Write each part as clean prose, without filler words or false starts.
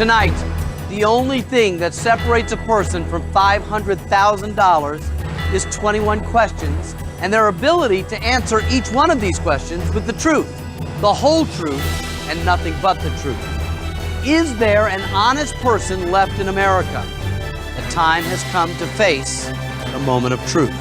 Tonight, the only thing that separates a person from $500,000 is 21 questions and their ability to answer each one of these questions with the truth, the whole truth, and nothing but the truth. Is there an honest person left in America? The time has come to face the moment of truth.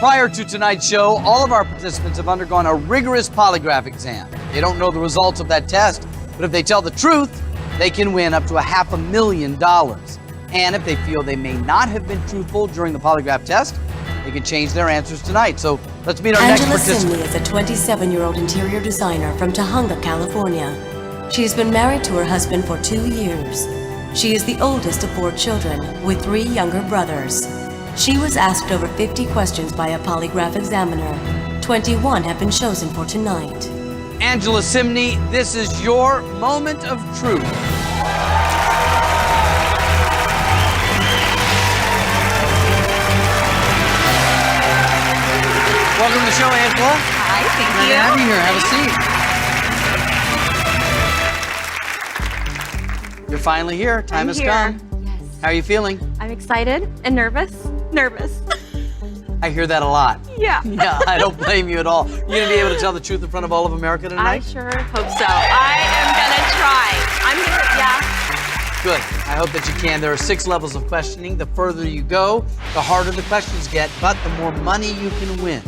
Prior to tonight's show, all of our participants have undergone a rigorous polygraph exam. They don't know the results of that test, but if they tell the truth, they can win up to $500,000. And if they feel they may not have been truthful during the polygraph test, they can change their answers tonight. So let's meet our next participant. Celmy is a 27-year-old interior designer from Tahunga, California. She's been married to her husband for 2 years. She is the oldest of 4 children, with 3 younger brothers. She was asked over 50 questions by a polygraph examiner. 21 have been chosen for tonight. Angela Celmy, this is your moment of truth. Welcome to the show, Angela. Hi, thank Glad you. to have you here. Have a seat. You're finally here. Time has come. Yes. How are you feeling? I'm excited and nervous. Nervous. I hear that a lot. Yeah. Yeah, I don't blame you at all. You're going to be able to tell the truth in front of all of America I tonight? sure hope so. I am gonna try. Yeah. Good. I hope that you can. There are 6 levels of questioning. The further you go, the harder the questions get, but the more money you can win.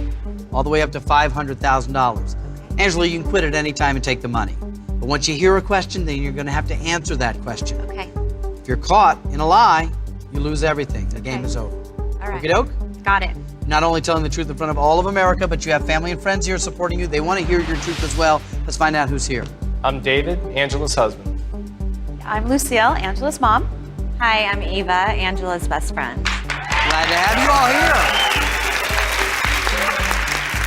All the way up to $500,000. Angela, you can quit at any time and take the money. But once you hear a question, then you're going to have to answer that question. Okay. If you're caught in a lie, you lose everything. The game is over. All right. Okey-doke? Got it. Not only telling the truth in front of all of America, but you have family and friends here supporting you. They want to hear your truth as well. Let's find out who's here. I'm David, Angela's husband. I'm Lucille, Angela's mom. Hi, I'm Eva, Angela's best friend. Glad to have you all here.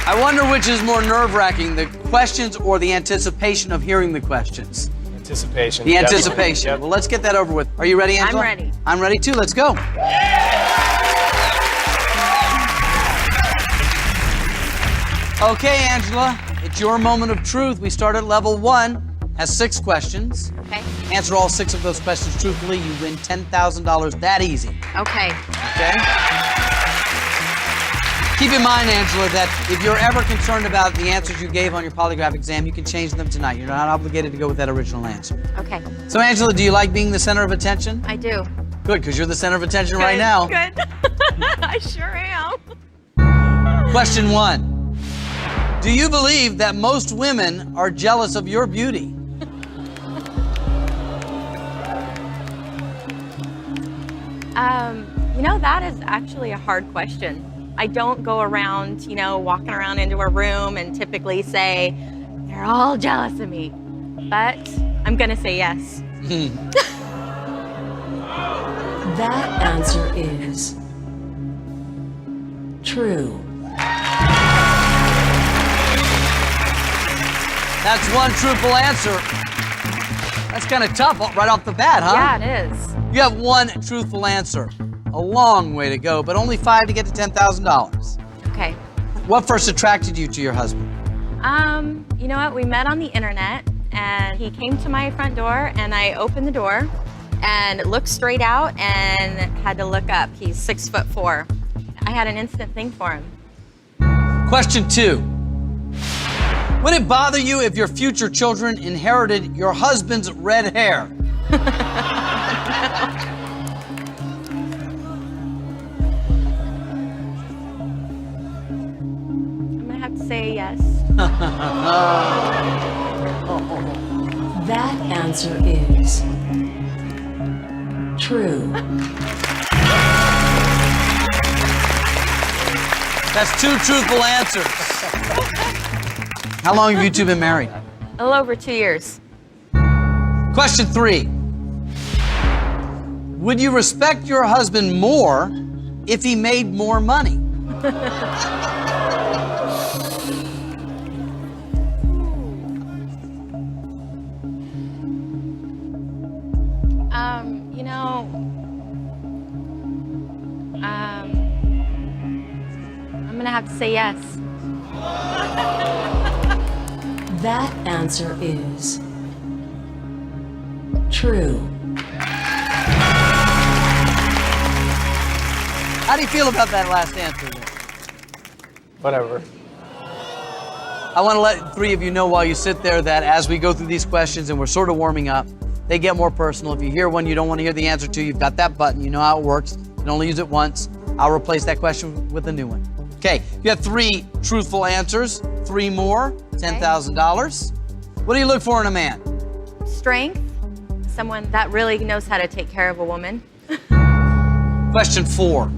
I wonder which is more nerve-wracking, the questions or the anticipation of hearing the questions? Anticipation. The anticipation. Yep. Well, let's get that over with. Are you ready, Angela? I'm ready. I'm ready too. Let's go. Okay, Angela, it's your moment of truth. We start at level 1, has 6 questions. Okay. Answer all 6 of those questions truthfully, you win $10,000 that easy. Okay. Okay? Keep in mind, Angela, that if you're ever concerned about the answers you gave on your polygraph exam, you can change them tonight. You're not obligated to go with that original answer. Okay. So, Angela, do you like being the center of attention? I do. Good, because you're the center of attention right now. Good. I sure am. Question 1. Do you believe that most women are jealous of your beauty? That is actually a hard question. I don't go around, walking around into a room and typically say, they're all jealous of me. But I'm gonna say yes. That answer is true. That's one truthful answer. That's kind of tough right off the bat, huh? Yeah, it is. You have 1 truthful answer. A long way to go, but only 5 to get to $10,000. Okay. What first attracted you to your husband? You know what? We met on the internet and he came to my front door and I opened the door and looked straight out and had to look up. He's 6'4". I had an instant thing for him. Question 2. Would it bother you if your future children inherited your husband's red hair? I'm gonna have to say yes. That answer is true. That's 2 truthful answers. How long have you 2 been married? A little over 2 years. Question 3. Would you respect your husband more if he made more money? to say yes. That answer is true. How do you feel about that last answer there? Whatever. I want to let three of you know while you sit there that as we go through these questions and we're sort of warming up, they get more personal. If you hear one you don't want to hear the answer to, you've got that button. You know how it works. You can only use it once. I'll replace that question with a new one. Okay, you have 3 truthful answers, 3 more, $10,000. What do you look for in a man? Strength, someone that really knows how to take care of a woman. Question 4.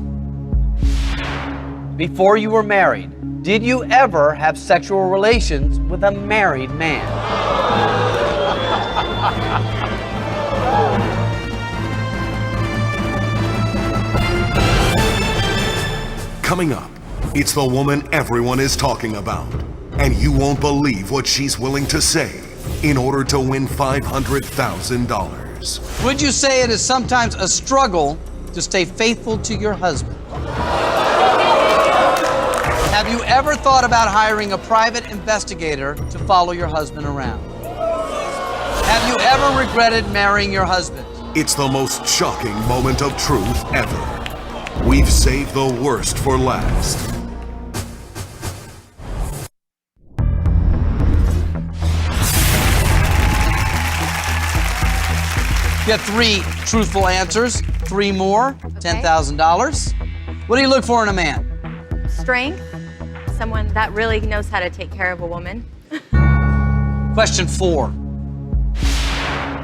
Before you were married, did you ever have sexual relations with a married man? Coming up, it's the woman everyone is talking about. And you won't believe what she's willing to say in order to win $500,000. Would you say it is sometimes a struggle to stay faithful to your husband? Have you ever thought about hiring a private investigator to follow your husband around? Have you ever regretted marrying your husband? It's the most shocking moment of truth ever. We've saved the worst for last. You have 3 truthful answers, 3 more, $10,000. What do you look for in a man? Strength, someone that really knows how to take care of a woman. Question 4.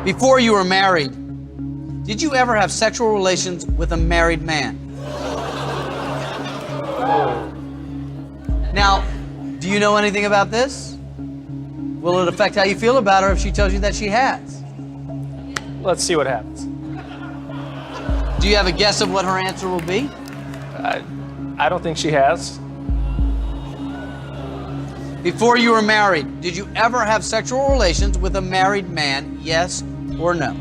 Before you were married, did you ever have sexual relations with a married man? Now, do you know anything about this? Will it affect how you feel about her if she tells you that she has? Let's see what happens. Do you have a guess of what her answer will be? I don't think she has. Before you were married, did you ever have sexual relations with a married man, yes or no?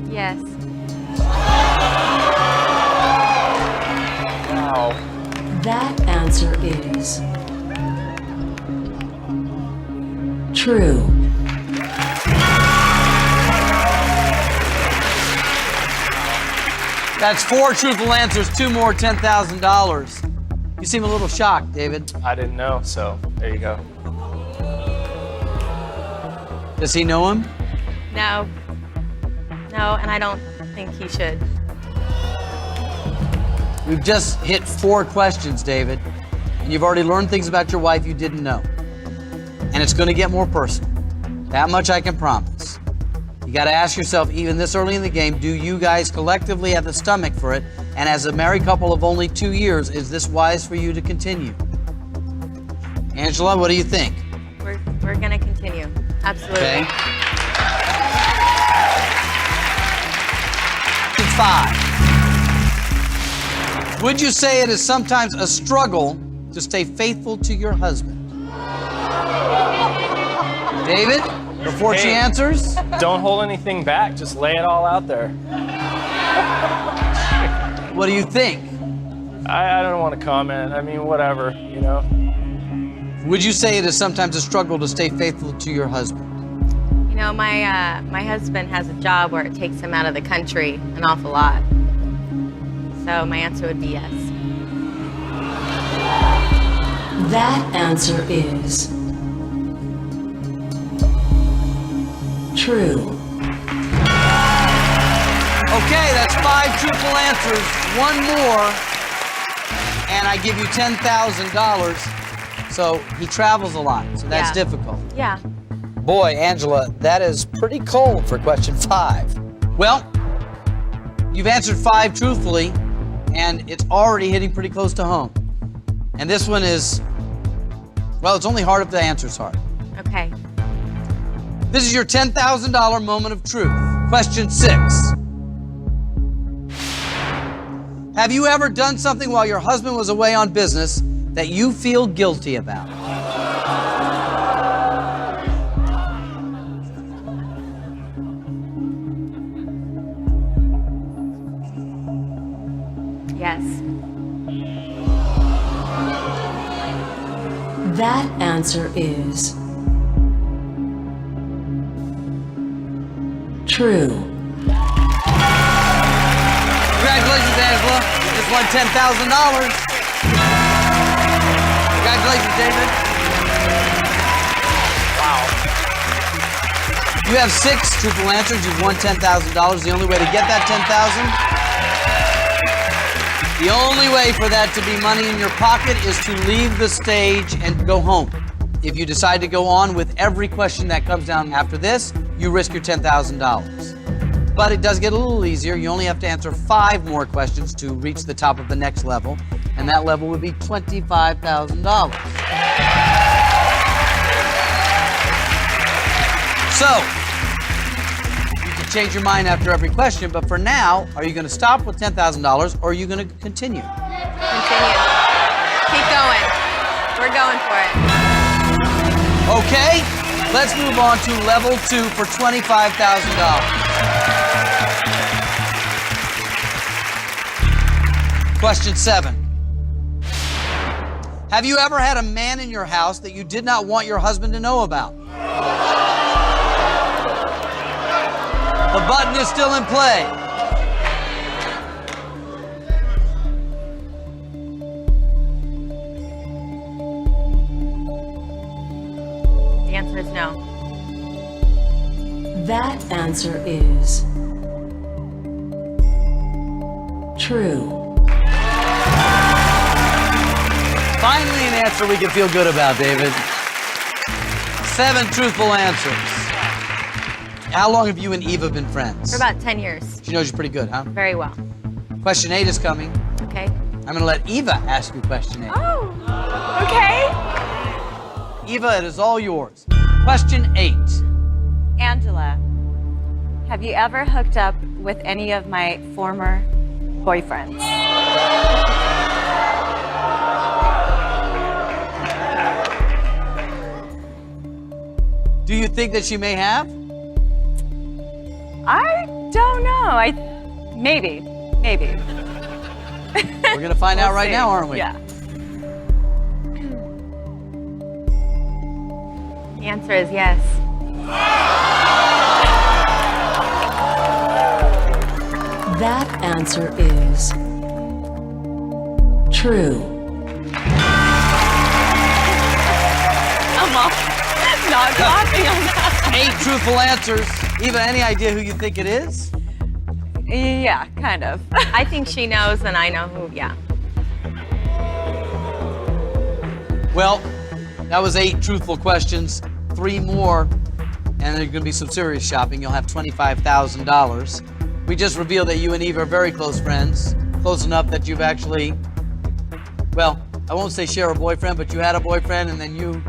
Yes. Wow. That answer is true. That's 4 truthful answers, 2 more, $10,000. You seem a little shocked, David. I didn't know, so there you go. Does he know him? No. No, and I don't think he should. We've just hit 4 questions, David, and you've already learned things about your wife you didn't know. And it's going to get more personal. That much I can promise. You got to ask yourself, even this early in the game, do you guys collectively have the stomach for it? And as a married couple of only 2 years, is this wise for you to continue? Angela, what do you think? We're going to continue. Absolutely. Okay. 5. Would you say it is sometimes a struggle to stay faithful to your husband? David, before she answers? Don't hold anything back. Just lay it all out there. What do you think? I don't want to comment. I mean, whatever, you know. Would you say it is sometimes a struggle to stay faithful to your husband? You know, my husband has a job where it takes him out of the country an awful lot. So my answer would be yes. That answer is true. Okay, that's 5 truthful answers, 1 more, and I give you $10,000. So he travels a lot, so that's Yeah. difficult. Yeah. Boy, Angela, that is pretty cold for question 5. Well, you've answered 5 truthfully, and it's already hitting pretty close to home. And this one is, well, it's only hard if the answer's hard. Okay. This is your $10,000 moment of truth. Question 6. Have you ever done something while your husband was away on business that you feel guilty about? That answer is true. Congratulations, Angela. You just won $10,000. Congratulations, David. Wow. You have 6 truthful answers. You've won $10,000. The only way to get that $10,000, the only way for that to be money in your pocket is to leave the stage and go home. If you decide to go on with every question that comes down after this, you risk your $10,000. But it does get a little easier. You only have to answer 5 more questions to reach the top of the next level, and that level would be $25,000. So, you can change your mind after every question, but for now, are you going to stop with $10,000 or are you going to continue? Continue. Keep going. We're going for it. Okay, let's move on to level 2 for $25,000. Question 7. Have you ever had a man in your house that you did not want your husband to know about? The button is still in play. The answer is no. That answer is true. Finally, an answer we can feel good about, David. 7 truthful answers. How long have you and Eva been friends? For about 10 years. She knows you pretty good, huh? Very well. Question 8 is coming. Okay. I'm going to let Eva ask you question 8. Oh, okay. Eva, it is all yours. Question 8. Angela, have you ever hooked up with any of my former boyfriends? Do you think that she may have? I don't know. Maybe. We're going to find out right See. now, aren't we? Yeah. The answer is yes. That answer is true. I'm all not laughing on that. 8 truthful answers. Eva, any idea who you think it is? Yeah, kind of. I think she knows and I know who, yeah. Well, that was 8 truthful questions. 3 more, and there's going to be some serious shopping. You'll have $25,000. We just revealed that you and Eva are very close friends. Close enough that you've actually, well, I won't say share a boyfriend, but you had a boyfriend and then you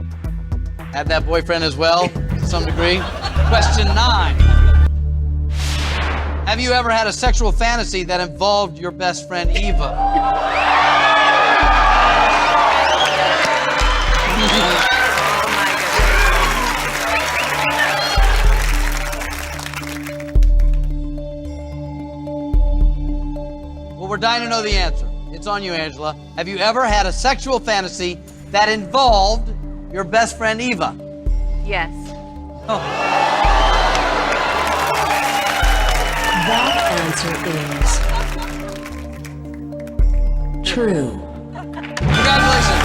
had that boyfriend as well, to some degree. Question 9. Have you ever had a sexual fantasy that involved your best friend, Eva? Well, we're dying to know the answer. It's on you, Angela. Have you ever had a sexual fantasy that involved your best friend, Eva? Yes. Oh. That answer is true. Congratulations.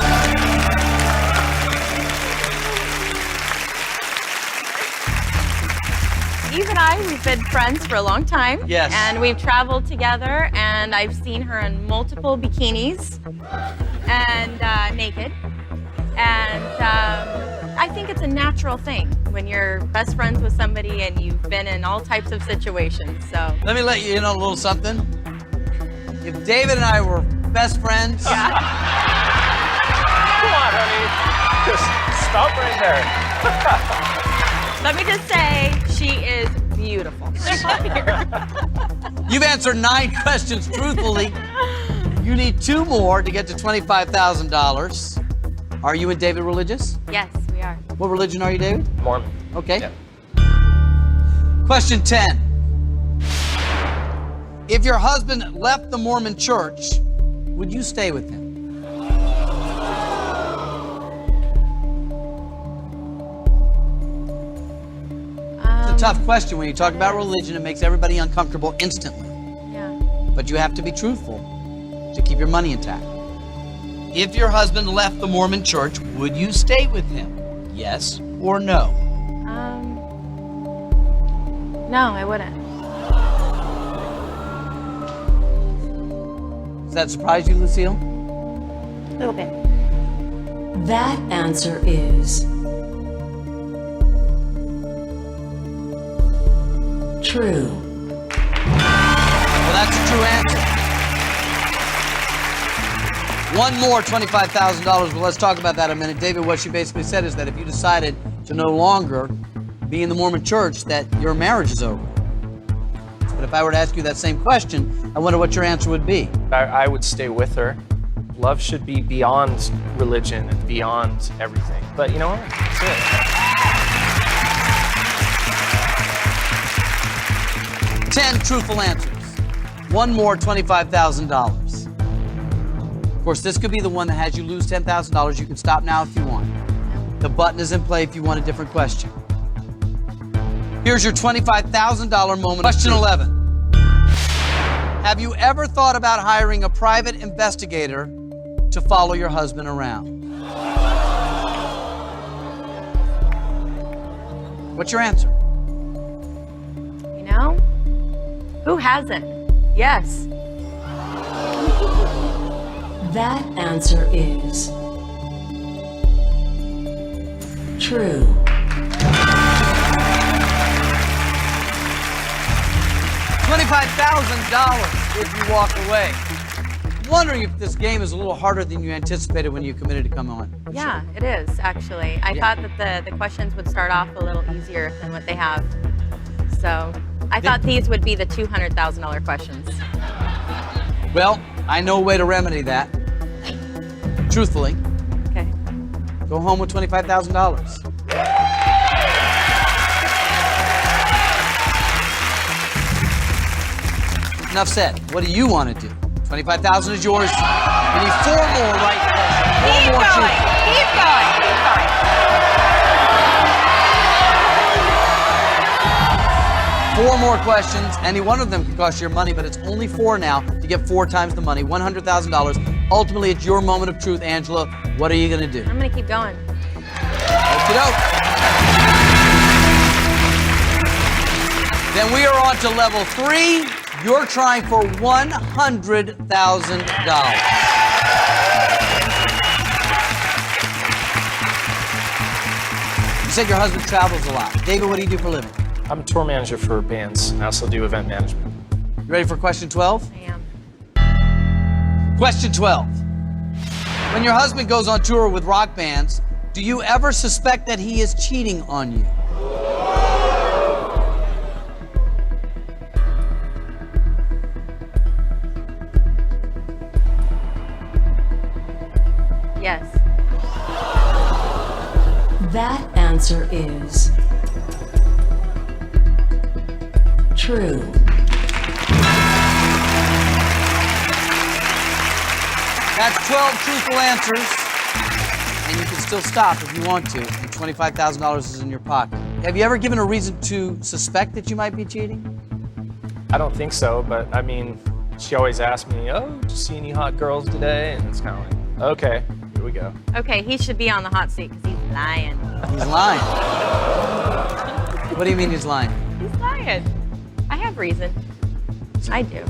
Eve and I, we've been friends for a long time. Yes. And we've traveled together, and I've seen her in multiple bikinis and naked. And I think it's a natural thing when you're best friends with somebody and you've been in all types of situations. So Let me let you in on a little something. If David and I were best friends, Come on, honey. Just stop right there. let me just say, she is beautiful. you've answered 9 questions truthfully. You need 2 more to get to $25,000. Are you and David religious? Yes, we are. What religion are you, David? Mormon. Okay. Yeah. Question 10. If your husband left the Mormon church, would you stay with him? It's a tough question. When you talk about religion, it makes everybody uncomfortable instantly. Yeah. But you have to be truthful to keep your money intact. If your husband left the Mormon church, would you stay with him? Yes or no? No, I wouldn't. Does that surprise you, Lucille? A little bit. That answer is true. Well, that's a true answer. One more $25,000, but let's talk about that in a minute. David, what she basically said is that if you decided to no longer be in the Mormon church, that your marriage is over. But if I were to ask you that same question, I wonder what your answer would be. I would stay with her. Love should be beyond religion and beyond everything. But you know what? That's it. 10 truthful answers. One more $25,000. Of course, this could be the one that has you lose $10,000. You can stop now if you want. The button is in play if you want a different question. Here's your $25,000 moment. Question 11. Have you ever thought about hiring a private investigator to follow your husband around? What's your answer? You know? Who hasn't? Yes. That answer is true. $25,000 if you walk away. I'm wondering if this game is a little harder than you anticipated when you committed to come on. Yeah, it is, actually. I thought that the questions would start off a little easier than what they have. So I thought these would be the $200,000 questions. Well, I know a way to remedy that. Truthfully, Okay. go home with $25,000. Enough said. What do you want to do? $25,000 is yours. We need 4 more right questions. Keep One more going. truthful. Keep going. Keep going. 4 more questions. Any one of them could cost you your money, but it's only 4 now to get 4 times the money, $100,000. Ultimately, it's your moment of truth, Angela. What are you going to do? I'm going to keep going. Okey-doke. Then we are on to level 3. You're trying for $100,000. You said your husband travels a lot. David, what do you do for a living? I'm a tour manager for bands. I also do event management. You ready for question 12? I am. Question 12. When your husband goes on tour with rock bands, do you ever suspect that he is cheating on you? Yes. That answer is true. That's 12 truthful answers. And you can still stop if you want to. And $25,000 is in your pocket. Have you ever given a reason to suspect that you might be cheating? I don't think so, but I mean, she always asks me, oh, did you see any hot girls today? And it's kind of like, okay, here we go. Okay, he should be on the hot seat because he's lying. He's lying. What do you mean he's lying? He's lying. I have reason. I do.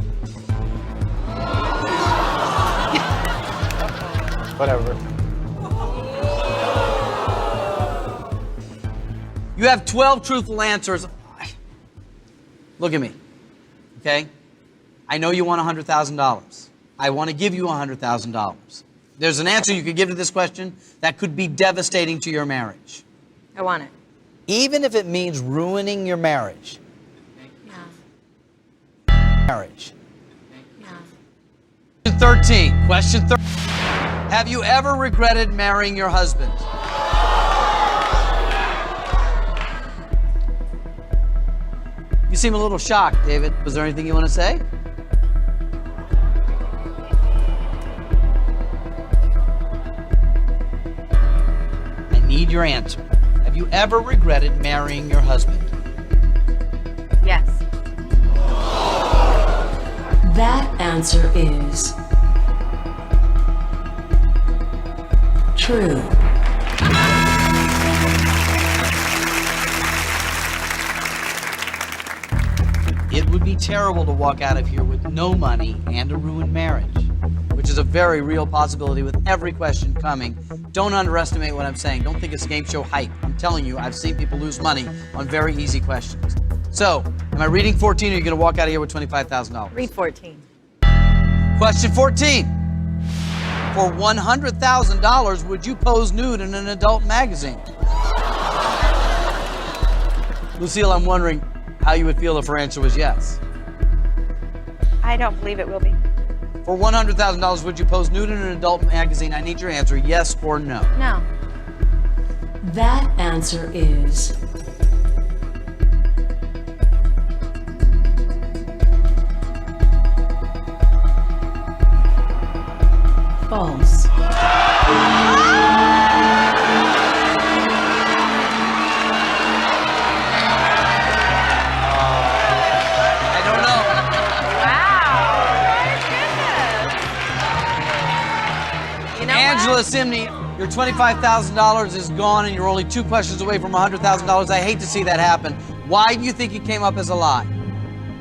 Whatever. You have 12 truthful answers. Look at me, okay? I know you want $100,000. I want to give you $100,000. There's an answer you could give to this question that could be devastating to your marriage. I want it. Even if it means ruining your marriage. Yeah. Marriage. Yeah. Question 13. Question 13. Have you ever regretted marrying your husband? You seem a little shocked, David. Was there anything you want to say? your answer. Have you ever regretted marrying your husband? Yes. That answer is true. It would be terrible to walk out of here with no money and a ruined marriage, which is a very real possibility with every question coming. Don't underestimate what I'm saying. Don't think it's game show hype. I'm telling you, I've seen people lose money on very easy questions. So, am I reading 14 or are you going to walk out of here with $25,000? Read 14. Question 14. For $100,000, would you pose nude in an adult magazine? Lucille, I'm wondering how you would feel if her answer was yes. I don't believe it will be. For $100,000, would you pose nude in an adult magazine? I need your answer, yes or no. No. That answer is false. I don't know. Wow. You know Angela what? Celmy, your $25,000 is gone and you're only 2 questions away from $100,000. I hate to see that happen. Why do you think it came up as a lie?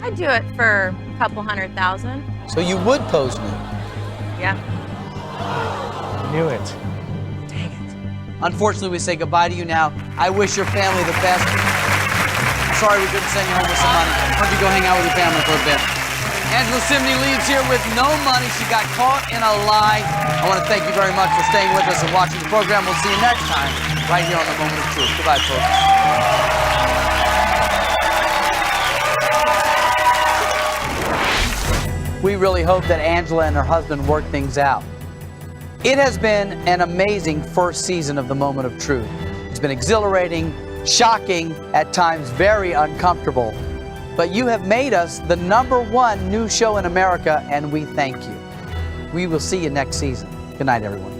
I'd do it for a couple $100,000. So you would pose nude. Yeah. Knew it. Dang it. Unfortunately, we say goodbye to you now. I wish your family the best. Sorry we couldn't send you home with some money. Why don't you go hang out with your family for a bit? Angela Celmy leaves here with no money. She got caught in a lie. I want to thank you very much for staying with us and watching the program. We'll see you next time right here on The Moment of Truth. Goodbye, folks. We really hope that Angela and her husband work things out. It has been an amazing first season of The Moment of Truth. It's been exhilarating, shocking, at times very uncomfortable. But you have made us the #1 news show in America, and we thank you. We will see you next season. Good night, everyone.